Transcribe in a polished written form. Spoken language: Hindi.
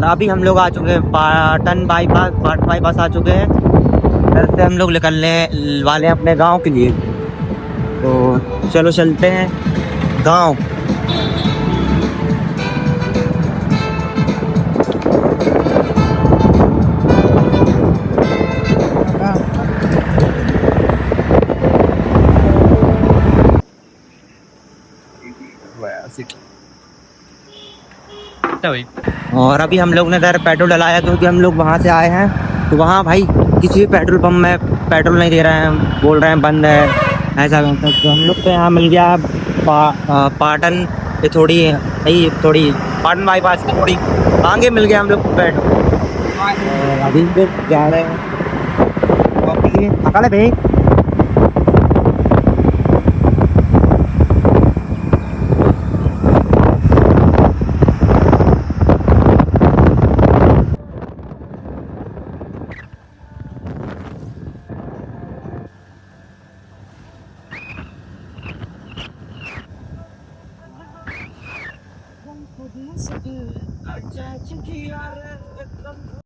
और अभी हम लोग आ चुके हैं पाटन बाईपास आ चुके हैं। घर से हम लोग निकलने वाले हैं अपने गांव के लिए। तो चलो चलते हैं गांव। और अभी हम लोग ने इधर पेट्रोल डलाया क्योंकि हम लोग वहाँ से आए हैं। तो वहाँ भाई किसी भी पेट्रोल पंप में पेट्रोल नहीं दे रहे हैं, बोल रहे हैं बंद है ऐसा वैसा। तो हम लोग को यहाँ मिल गया पाटन ये थोड़ी पाटन बाईपास की थोड़ी आगे मिल गया हम लोग को पेट्रोल। और अभी भी जा रहे हैं भाई।